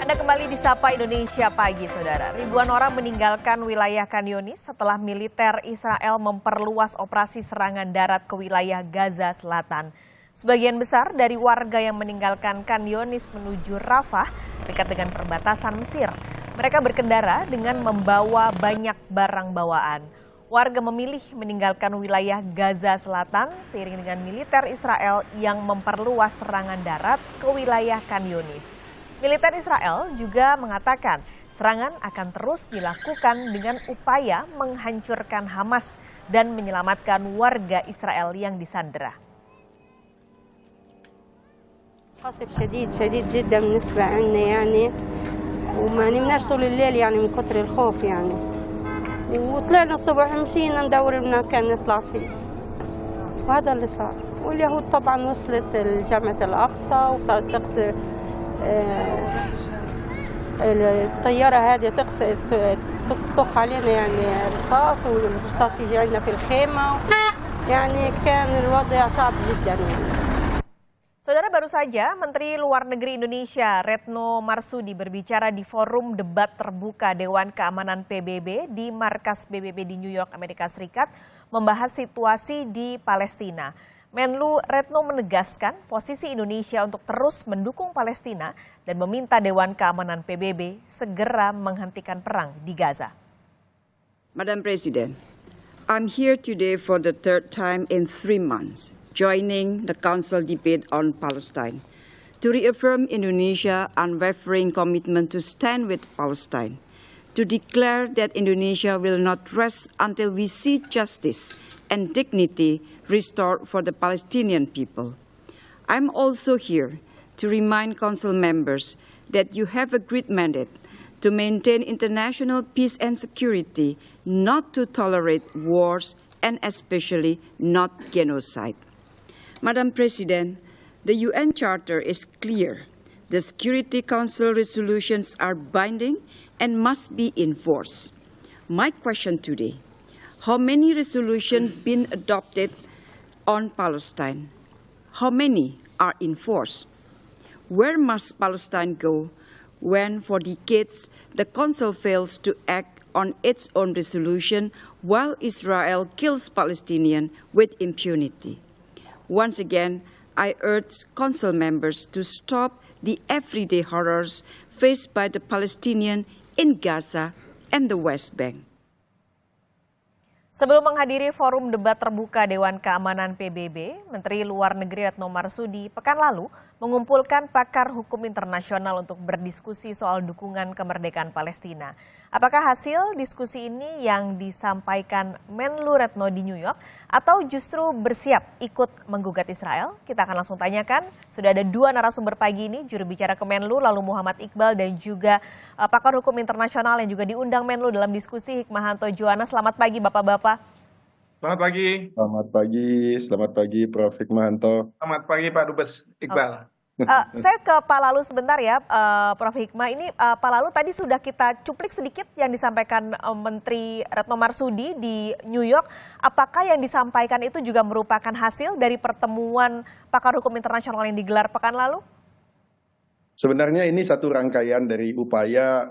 Anda kembali di Sapa Indonesia Pagi, Saudara. Ribuan orang meninggalkan wilayah Khan Younis setelah militer Israel memperluas operasi serangan darat ke wilayah Gaza Selatan. Sebagian besar dari warga yang meninggalkan Khan Younis menuju Rafah dekat dengan perbatasan Mesir. Mereka berkendara dengan membawa banyak barang bawaan. Warga memilih meninggalkan wilayah Gaza Selatan seiring dengan militer Israel yang memperluas serangan darat ke wilayah Khan Younis. Militer Israel juga mengatakan serangan akan terus dilakukan dengan upaya menghancurkan Hamas dan menyelamatkan warga Israel yang disandera. قصف شديد جدا بالنسبة لنا يعني وما نمناش طول الليل يعني من كتر الخوف يعني وطلعنا الصبح مشينا ندور المكان نطلع فيه وهذا اللي صار واليهود طبعا وصلت الجامعة الأقصى وصارت تقصف الطيارة هذه تطخ علينا يعني رصاص والرصاص يجي عندنا في الخيمة يعني كان الوضع صعب جدا يعني. Saudara, baru saja Menteri Luar Negeri Indonesia Retno Marsudi berbicara di forum debat terbuka Dewan Keamanan PBB di markas PBB di New York, Amerika Serikat, membahas situasi di Palestina. Menlu Retno menegaskan posisi Indonesia untuk terus mendukung Palestina dan meminta Dewan Keamanan PBB segera menghentikan perang di Gaza. Madam President, I'm here today for the third time in 3 months. Joining the Council debate on Palestine to reaffirm Indonesia's unwavering commitment to stand with Palestine, to declare that Indonesia will not rest until we see justice and dignity restored for the Palestinian people. I'm also here to remind Council members that you have a great mandate to maintain international peace and security, not to tolerate wars, and especially not genocide. Madam President, the UN Charter is clear. The Security Council resolutions are binding and must be enforced. My question today, how many resolutions been adopted on Palestine? How many are enforced? Where must Palestine go when for decades the Council fails to act on its own resolution while Israel kills Palestinians with impunity? Once again, I urge Council members to stop the everyday horrors faced by the Palestinians in Gaza and the West Bank. Sebelum menghadiri forum debat terbuka Dewan Keamanan PBB, Menteri Luar Negeri Retno Marsudi pekan lalu mengumpulkan pakar hukum internasional untuk berdiskusi soal dukungan kemerdekaan Palestina. Apakah hasil diskusi ini yang disampaikan Menlu Retno di New York atau justru bersiap ikut menggugat Israel? Kita akan langsung tanyakan. Sudah ada 2 narasumber pagi ini, juru bicara Kemenlu, lalu Muhammad Iqbal dan juga pakar hukum internasional yang juga diundang Menlu dalam diskusi, Hikmahanto Juwana. Selamat pagi Bapak-Bapak. Selamat pagi. Selamat pagi Prof. Hikmahanto. Selamat pagi Pak Dubes Iqbal. Saya ke Pak Lalu sebentar ya, Prof. Hikmah. Ini Pak Lalu tadi sudah kita cuplik sedikit yang disampaikan Menteri Retno Marsudi di New York. Apakah yang disampaikan itu juga merupakan hasil dari pertemuan pakar hukum internasional yang digelar pekan lalu? Sebenarnya ini satu rangkaian dari upaya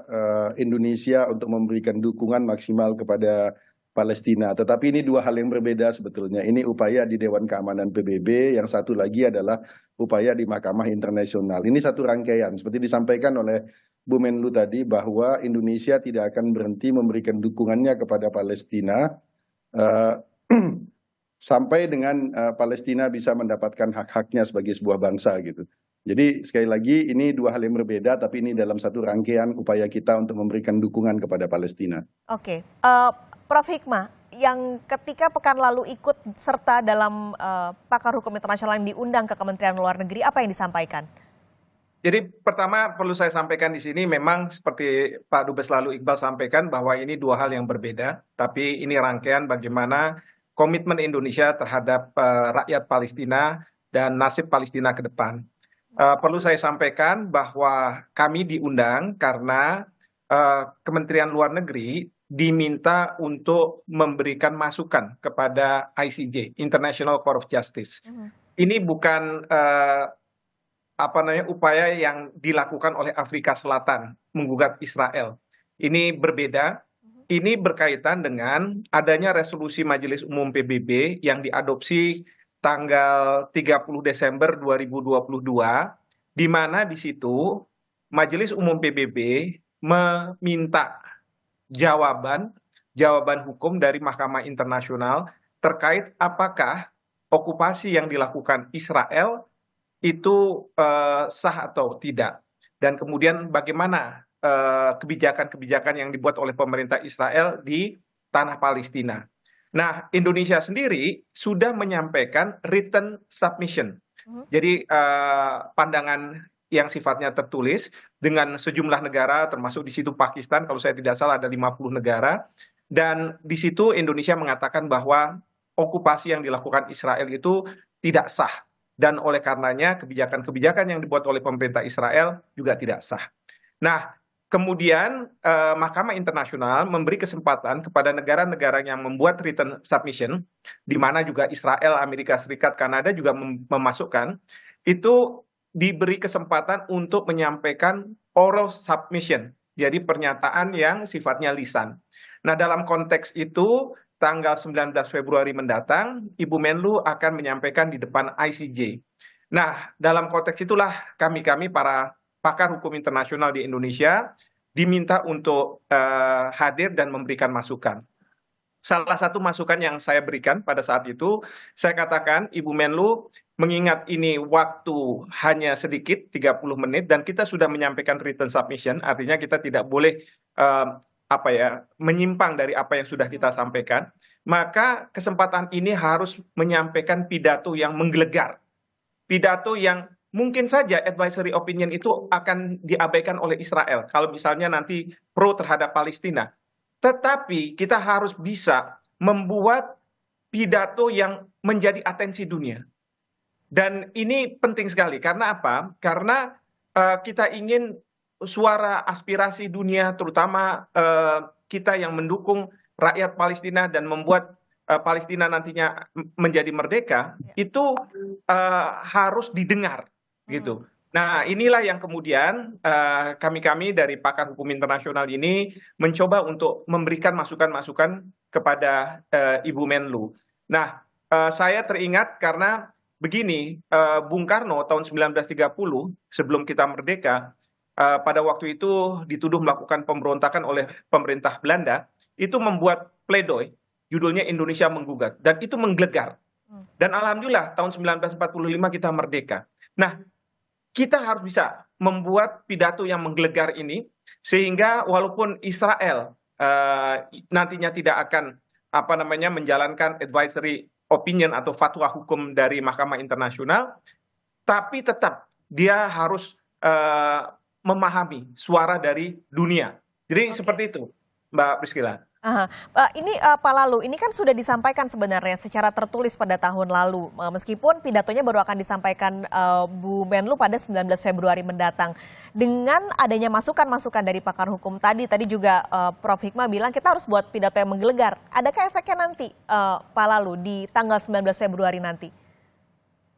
Indonesia untuk memberikan dukungan maksimal kepada Palestina. Tetapi ini 2 hal yang berbeda sebetulnya. Ini upaya di Dewan Keamanan PBB, yang satu lagi adalah upaya di Mahkamah Internasional. Ini satu rangkaian. Seperti disampaikan oleh Bu Menlu tadi bahwa Indonesia tidak akan berhenti memberikan dukungannya kepada Palestina sampai dengan Palestina bisa mendapatkan hak-haknya sebagai sebuah bangsa gitu. Jadi sekali lagi ini 2 hal yang berbeda, tapi ini dalam satu rangkaian upaya kita untuk memberikan dukungan kepada Palestina. Oke. Prof. Hikmah, yang ketika pekan lalu ikut serta dalam pakar hukum internasional yang diundang ke Kementerian Luar Negeri, apa yang disampaikan? Jadi pertama perlu saya sampaikan di sini memang seperti Pak Dubes lalu Iqbal sampaikan bahwa ini 2 hal yang berbeda, tapi ini rangkaian bagaimana komitmen Indonesia terhadap rakyat Palestina dan nasib Palestina ke depan. Perlu saya sampaikan bahwa kami diundang karena Kementerian Luar Negeri diminta untuk memberikan masukan kepada ICJ, International Court of Justice. Ini bukan upaya yang dilakukan oleh Afrika Selatan menggugat Israel. Ini berbeda. Ini berkaitan dengan adanya resolusi Majelis Umum PBB yang diadopsi tanggal 30 Desember 2022, di mana di situ Majelis Umum PBB meminta jawaban hukum dari Mahkamah Internasional terkait apakah okupasi yang dilakukan Israel itu sah atau tidak. Dan kemudian bagaimana kebijakan-kebijakan yang dibuat oleh pemerintah Israel di tanah Palestina. Nah, Indonesia sendiri sudah menyampaikan written submission. Jadi pandangan yang sifatnya tertulis dengan sejumlah negara, termasuk di situ Pakistan, kalau saya tidak salah ada 50 negara. Dan di situ Indonesia mengatakan bahwa okupasi yang dilakukan Israel itu tidak sah. Dan oleh karenanya kebijakan-kebijakan yang dibuat oleh pemerintah Israel juga tidak sah. Nah, kemudian Mahkamah Internasional memberi kesempatan kepada negara-negara yang membuat written submission, di mana juga Israel, Amerika Serikat, Kanada juga memasukkan, itu diberi kesempatan untuk menyampaikan oral submission, jadi pernyataan yang sifatnya lisan. Nah, dalam konteks itu, tanggal 19 Februari mendatang, Ibu Menlu akan menyampaikan di depan ICJ. Nah, dalam konteks itulah kami para pakar hukum internasional di Indonesia diminta untuk hadir dan memberikan masukan. Salah satu masukan yang saya berikan pada saat itu, saya katakan, Ibu Menlu, mengingat ini waktu hanya sedikit, 30 menit, dan kita sudah menyampaikan written submission, artinya kita tidak boleh menyimpang dari apa yang sudah kita sampaikan, maka kesempatan ini harus menyampaikan pidato yang menggelegar. Pidato yang mungkin saja advisory opinion itu akan diabaikan oleh Israel kalau misalnya nanti pro terhadap Palestina. Tetapi kita harus bisa membuat pidato yang menjadi atensi dunia. Dan ini penting sekali. Karena apa? Karena kita ingin suara aspirasi dunia, terutama kita yang mendukung rakyat Palestina dan membuat Palestina nantinya menjadi merdeka, itu harus didengar, gitu. Nah, inilah yang kemudian kami dari pakar hukum internasional ini mencoba untuk memberikan masukan-masukan kepada Ibu Menlu. Nah, saya teringat karena begini, Bung Karno tahun 1930 sebelum kita merdeka, pada waktu itu dituduh melakukan pemberontakan oleh pemerintah Belanda, itu membuat pledoi, judulnya Indonesia Menggugat, dan itu menggelegar. Dan alhamdulillah tahun 1945 kita merdeka. Nah, kita harus bisa membuat pidato yang menggelegar ini, sehingga walaupun Israel nantinya tidak akan menjalankan advisory opinion atau fatwa hukum dari Mahkamah Internasional, tapi tetap dia harus memahami suara dari dunia. Jadi seperti itu, Mbak Priscilla. Ini Pak Lalu, ini kan sudah disampaikan sebenarnya secara tertulis pada tahun lalu, meskipun pidatonya baru akan disampaikan Bu Menlu pada 19 Februari mendatang. Dengan adanya masukan-masukan dari pakar hukum tadi juga Prof. Hikmah bilang kita harus buat pidato yang menggelegar. Adakah efeknya nanti Pak Lalu di tanggal 19 Februari nanti?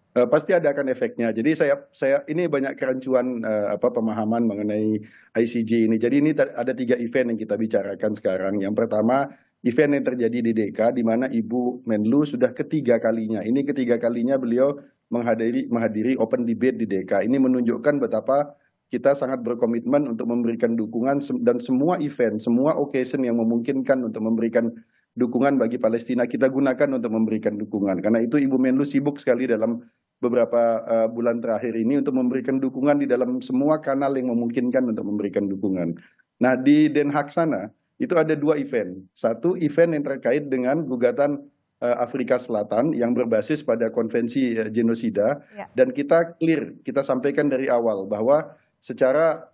Pasti ada akan efeknya. Jadi saya ini banyak kerancuan pemahaman mengenai ICJ ini. Jadi ini ada 3 event yang kita bicarakan sekarang. Yang pertama, event yang terjadi di DK, di mana Ibu Menlu sudah ketiga kalinya. Ini ketiga kalinya beliau menghadiri open debate di DK. Ini menunjukkan betapa kita sangat berkomitmen untuk memberikan dukungan dan semua event, semua occasion yang memungkinkan untuk memberikan dukungan bagi Palestina kita gunakan untuk memberikan dukungan. Karena itu Ibu Menlu sibuk sekali dalam beberapa bulan terakhir ini untuk memberikan dukungan di dalam semua kanal yang memungkinkan untuk memberikan dukungan. Nah, di Den Haag sana itu ada 2 event. Satu event yang terkait dengan gugatan Afrika Selatan yang berbasis pada konvensi genosida, dan kita clear, kita sampaikan dari awal bahwa secara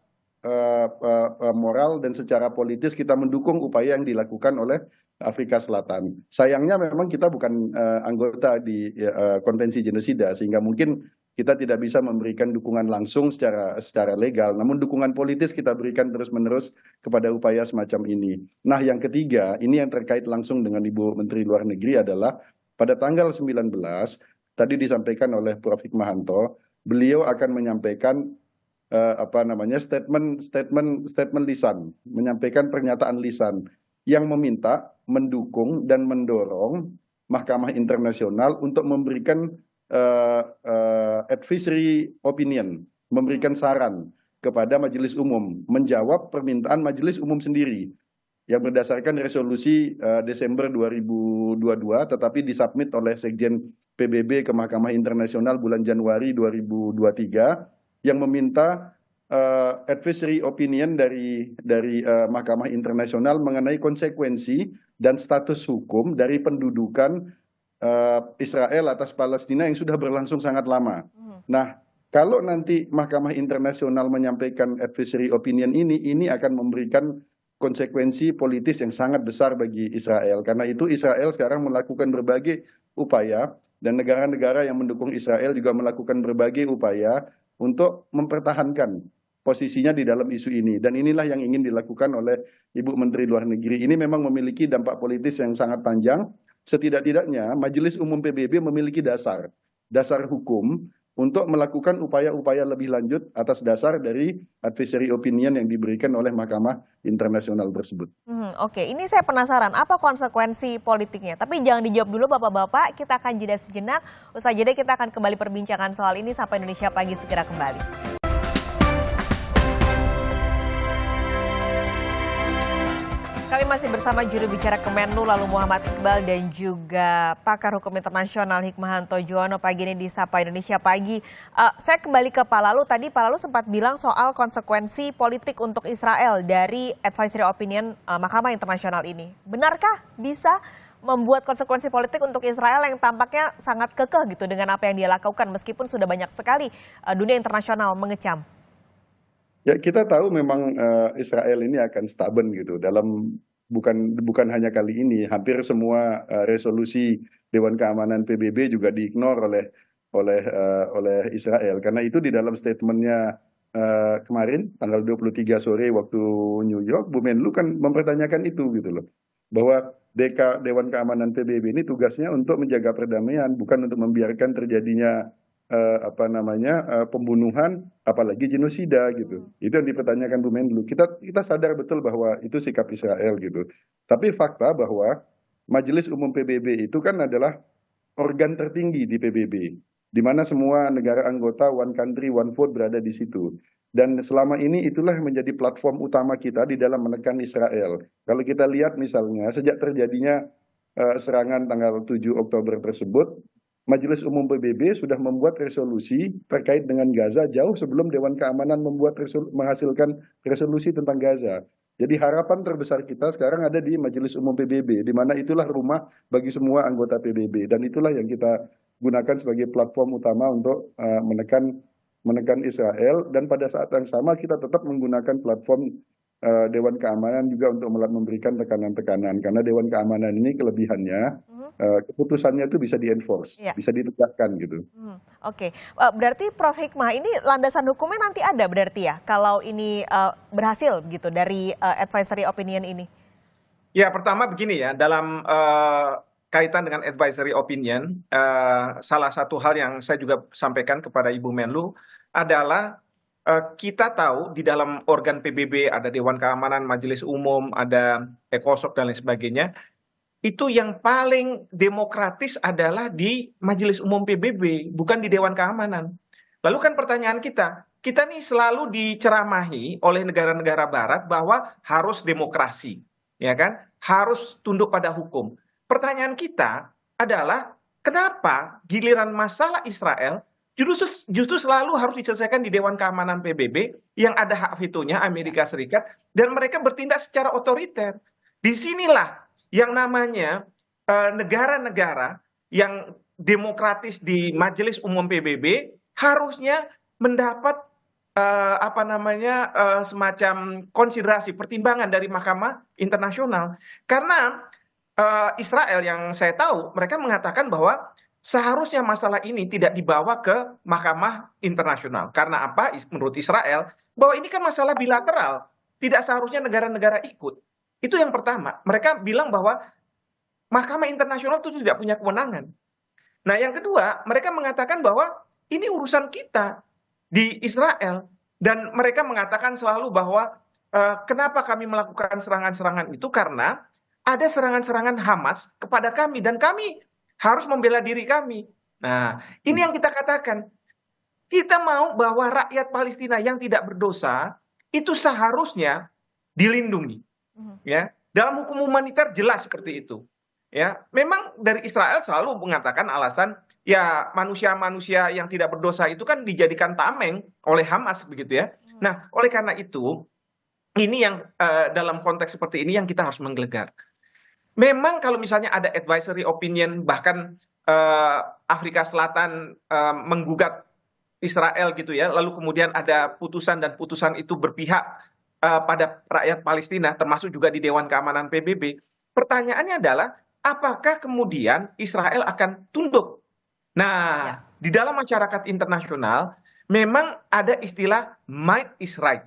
moral dan secara politis kita mendukung upaya yang dilakukan oleh Afrika Selatan. Sayangnya memang kita bukan anggota di konvensi genosida, sehingga mungkin kita tidak bisa memberikan dukungan langsung secara legal, namun dukungan politis kita berikan terus-menerus kepada upaya semacam ini. Nah, yang ketiga, ini yang terkait langsung dengan Ibu Menteri Luar Negeri adalah pada tanggal 19, tadi disampaikan oleh Prof. Hikmahanto, beliau akan menyampaikan statement lisan, menyampaikan pernyataan lisan yang meminta, mendukung dan mendorong Mahkamah Internasional untuk memberikan advisory opinion, memberikan saran kepada Majelis Umum, menjawab permintaan Majelis Umum sendiri yang berdasarkan resolusi Desember 2022, tetapi disubmit oleh Sekjen PBB ke Mahkamah Internasional bulan Januari 2023, yang meminta advisory opinion dari Mahkamah Internasional mengenai konsekuensi dan status hukum dari pendudukan Israel atas Palestina yang sudah berlangsung sangat lama. Nah, kalau nanti Mahkamah Internasional menyampaikan advisory opinion ini akan memberikan konsekuensi politis yang sangat besar bagi Israel. Karena itu Israel sekarang melakukan berbagai upaya, dan negara-negara yang mendukung Israel juga melakukan berbagai upaya untuk mempertahankan posisinya di dalam isu ini. Dan inilah yang ingin dilakukan oleh Ibu Menteri Luar Negeri. Ini memang memiliki dampak politis yang sangat panjang. Setidak-tidaknya Majelis Umum PBB memiliki dasar hukum untuk melakukan upaya-upaya lebih lanjut atas dasar dari advisory opinion yang diberikan oleh Mahkamah Internasional tersebut. Oke, ini saya penasaran apa konsekuensi politiknya. Tapi jangan dijawab dulu Bapak-Bapak, kita akan jeda sejenak. Usai jeda kita akan kembali perbincangan soal ini. Sampai Indonesia Pagi segera kembali. Kami masih bersama juru bicara Kemenlu lalu Muhammad Iqbal dan juga pakar hukum internasional Hikmahanto Juwono pagi ini di Sapa Indonesia Pagi. Saya kembali ke Pak Lalu. Tadi Pak Lalu sempat bilang soal konsekuensi politik untuk Israel dari advisory opinion Mahkamah Internasional ini. Benarkah bisa membuat konsekuensi politik untuk Israel yang tampaknya sangat kekeh gitu dengan apa yang dia lakukan meskipun sudah banyak sekali dunia internasional mengecam? Ya, kita tahu memang Israel ini akan stubborn gitu dalam bukan hanya kali ini, hampir semua resolusi Dewan Keamanan PBB juga diignore oleh Israel. Karena itu di dalam statementnya kemarin tanggal 23 sore waktu New York, Bu Menlu kan mempertanyakan itu gitu loh, bahwa Dewan Keamanan PBB ini tugasnya untuk menjaga perdamaian, bukan untuk membiarkan terjadinya pembunuhan, apalagi genosida gitu. Itu yang dipertanyakan Bu Menlu. Kita sadar betul bahwa itu sikap Israel gitu. Tapi fakta bahwa Majelis Umum PBB itu kan adalah organ tertinggi di PBB, di mana semua negara anggota one country one vote berada di situ. Dan selama ini itulah menjadi platform utama kita di dalam menekan Israel. Kalau kita lihat misalnya sejak terjadinya serangan tanggal 7 Oktober tersebut, Majelis Umum PBB sudah membuat resolusi terkait dengan Gaza jauh sebelum Dewan Keamanan menghasilkan resolusi tentang Gaza. Jadi harapan terbesar kita sekarang ada di Majelis Umum PBB, di mana itulah rumah bagi semua anggota PBB. Dan itulah yang kita gunakan sebagai platform utama untuk menekan Israel. Dan pada saat yang sama kita tetap menggunakan platform Dewan Keamanan juga untuk memberikan tekanan-tekanan. Karena Dewan Keamanan ini kelebihannya, keputusannya itu bisa di-enforce, bisa ditegakkan gitu. Oke, berarti Prof. Hikmah ini landasan hukumnya nanti ada berarti ya, kalau ini berhasil gitu dari advisory opinion ini? Ya, pertama begini ya, dalam kaitan dengan advisory opinion, salah satu hal yang saya juga sampaikan kepada Ibu Menlu adalah kita tahu di dalam organ PBB ada Dewan Keamanan, Majelis Umum, ada ECOSOC dan lain sebagainya. Itu yang paling demokratis adalah di Majelis Umum PBB, bukan di Dewan Keamanan. Lalu kan pertanyaan kita nih selalu diceramahi oleh negara-negara Barat bahwa harus demokrasi, ya kan? Harus tunduk pada hukum. Pertanyaan kita adalah kenapa giliran masalah Israel justru selalu harus diselesaikan di Dewan Keamanan PBB yang ada hak vetonya Amerika Serikat dan mereka bertindak secara otoriter. Disinilah yang namanya negara-negara yang demokratis di Majelis Umum PBB harusnya mendapat semacam konsiderasi pertimbangan dari Mahkamah Internasional. Karena Israel yang saya tahu mereka mengatakan bahwa seharusnya masalah ini tidak dibawa ke Mahkamah Internasional. Karena apa? Menurut Israel, bahwa ini kan masalah bilateral. Tidak seharusnya negara-negara ikut. Itu yang pertama. Mereka bilang bahwa Mahkamah Internasional itu tidak punya kewenangan. Nah, yang kedua, mereka mengatakan bahwa ini urusan kita di Israel. Dan mereka mengatakan selalu bahwa kenapa kami melakukan serangan-serangan itu karena ada serangan-serangan Hamas kepada kami dan kami harus membela diri kami. Nah, ini yang kita katakan. Kita mau bahwa rakyat Palestina yang tidak berdosa itu seharusnya dilindungi. Ya, dalam hukum humaniter jelas seperti itu. Ya, memang dari Israel selalu mengatakan alasan ya manusia-manusia yang tidak berdosa itu kan dijadikan tameng oleh Hamas begitu ya. Nah, oleh karena itu ini yang dalam konteks seperti ini yang kita harus menggelegar. Memang kalau misalnya ada advisory opinion bahkan Afrika Selatan menggugat Israel gitu ya, lalu kemudian ada putusan dan putusan itu berpihak pada rakyat Palestina, termasuk juga di Dewan Keamanan PBB. Pertanyaannya adalah, apakah kemudian Israel akan tunduk? Nah, di dalam masyarakat internasional memang ada istilah might is right.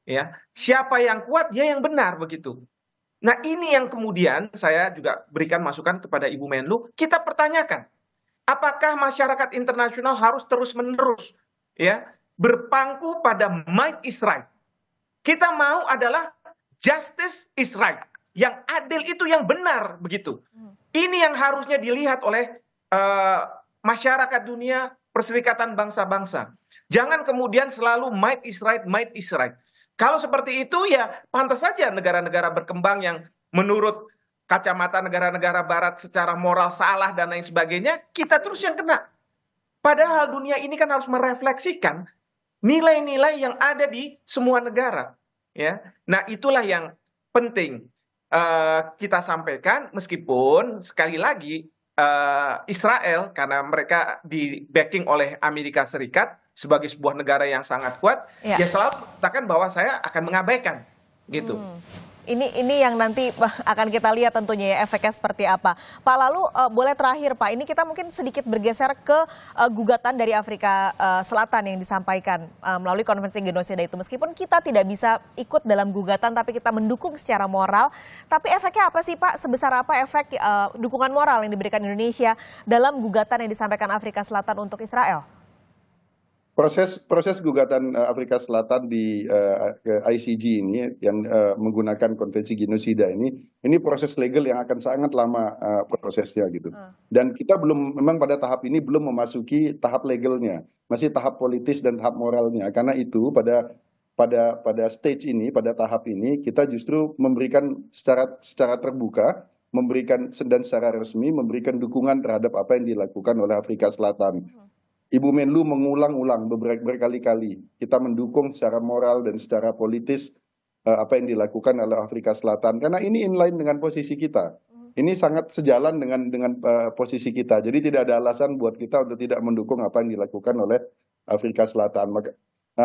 Ya, siapa yang kuat, dia yang benar begitu. Nah, ini yang kemudian saya juga berikan masukan kepada Ibu Menlu, kita pertanyakan. Apakah masyarakat internasional harus terus-menerus ya berpangku pada might is right? Kita mau adalah justice is right. Yang adil itu yang benar begitu. Ini yang harusnya dilihat oleh masyarakat dunia, Perserikatan Bangsa-Bangsa. Jangan kemudian selalu might is right, might is right. Kalau seperti itu ya pantas saja negara-negara berkembang yang menurut kacamata negara-negara barat secara moral salah dan lain sebagainya, kita terus yang kena. Padahal dunia ini kan harus merefleksikan nilai-nilai yang ada di semua negara. Ya, nah itulah yang penting kita sampaikan, meskipun sekali lagi Israel karena mereka di backing oleh Amerika Serikat sebagai sebuah negara yang sangat kuat, ya selalu mengatakan bahwa saya akan mengabaikan gitu. Ini yang nanti akan kita lihat tentunya ya efeknya seperti apa. Pak, lalu boleh terakhir Pak, ini kita mungkin sedikit bergeser ke gugatan dari Afrika Selatan yang disampaikan melalui konvensi genosida itu. Meskipun kita tidak bisa ikut dalam gugatan tapi kita mendukung secara moral. Tapi efeknya apa sih Pak? Sebesar apa efek dukungan moral yang diberikan Indonesia dalam gugatan yang disampaikan Afrika Selatan untuk Israel? Proses gugatan Afrika Selatan di ICJ ini yang menggunakan konvensi genosida ini proses legal yang akan sangat lama prosesnya gitu. Dan kita memang pada tahap ini belum memasuki tahap legalnya, masih tahap politis dan tahap moralnya. Karena itu pada stage ini, pada tahap ini kita justru memberikan secara terbuka, memberikan dan secara resmi memberikan dukungan terhadap apa yang dilakukan oleh Afrika Selatan. Ibu Menlu mengulang-ulang berkali-kali kita mendukung secara moral dan secara politis apa yang dilakukan oleh Afrika Selatan karena ini inline dengan posisi kita. Ini sangat sejalan dengan posisi kita. Jadi tidak ada alasan buat kita untuk tidak mendukung apa yang dilakukan oleh Afrika Selatan.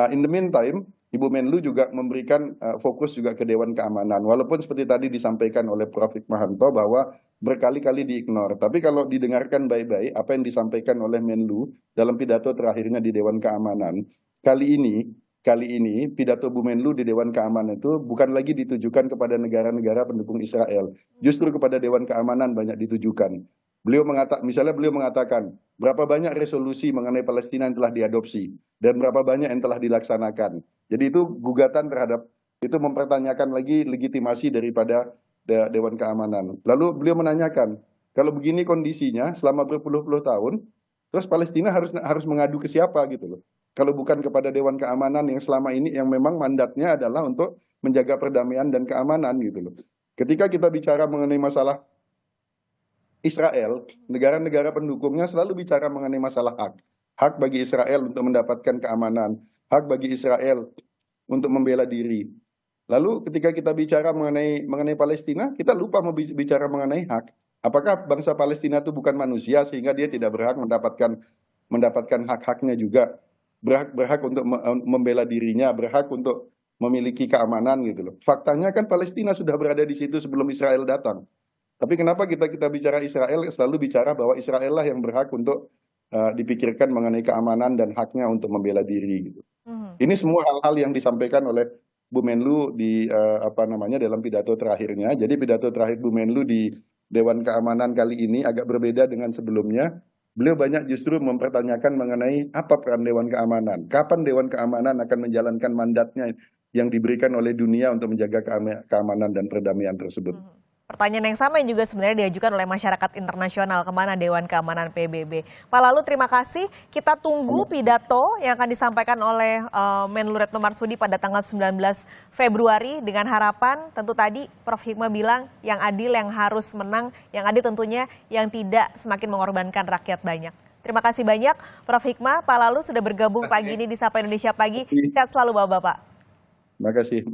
In the meantime, Ibu Menlu juga memberikan fokus juga ke Dewan Keamanan. Walaupun seperti tadi disampaikan oleh Prof. Hikmahanto bahwa berkali-kali diignore. Tapi kalau didengarkan baik-baik apa yang disampaikan oleh Menlu dalam pidato terakhirnya di Dewan Keamanan, kali ini pidato Bu Menlu di Dewan Keamanan itu bukan lagi ditujukan kepada negara-negara pendukung Israel. Justru kepada Dewan Keamanan banyak ditujukan. Beliau mengatakan berapa banyak resolusi mengenai Palestina yang telah diadopsi dan berapa banyak yang telah dilaksanakan. Jadi itu gugatan terhadap itu mempertanyakan lagi legitimasi daripada Dewan Keamanan. Lalu beliau menanyakan, kalau begini kondisinya selama berpuluh-puluh tahun, terus Palestina harus mengadu ke siapa gitu loh. Kalau bukan kepada Dewan Keamanan yang selama ini yang memang mandatnya adalah untuk menjaga perdamaian dan keamanan gitu loh. Ketika kita bicara mengenai masalah Israel, negara-negara pendukungnya selalu bicara mengenai masalah hak. Hak bagi Israel untuk mendapatkan keamanan, hak bagi Israel untuk membela diri. Lalu ketika kita bicara mengenai Palestina, kita lupa bicara mengenai hak. Apakah bangsa Palestina itu bukan manusia sehingga dia tidak berhak mendapatkan hak-haknya juga, berhak untuk membela dirinya, berhak untuk memiliki keamanan gitu loh. Faktanya kan Palestina sudah berada di situ sebelum Israel datang. Tapi kenapa kita bicara Israel selalu bicara bahwa Israel lah yang berhak untuk dipikirkan mengenai keamanan dan haknya untuk membela diri gitu. Ini semua hal-hal yang disampaikan oleh Bu Menlu di dalam pidato terakhirnya. Jadi pidato terakhir Bu Menlu di Dewan Keamanan kali ini agak berbeda dengan sebelumnya. beliau banyak justru mempertanyakan mengenai apa peran Dewan Keamanan. Kapan Dewan Keamanan akan menjalankan mandatnya yang diberikan oleh dunia untuk menjaga keamanan dan perdamaian tersebut. Pertanyaan yang sama yang juga sebenarnya diajukan oleh masyarakat internasional, kemana Dewan Keamanan PBB. Pak Lalu, terima kasih. Kita tunggu pidato yang akan disampaikan oleh Menlu Retno Marsudi pada tanggal 19 Februari dengan harapan tentu tadi Prof. Hikmah bilang yang adil yang harus menang, yang adil tentunya yang tidak semakin mengorbankan rakyat banyak. Terima kasih banyak Prof. Hikmah, Pak Lalu sudah bergabung pagi ini di Sapa Indonesia Pagi. Sehat selalu Bapak-Bapak. Terima kasih.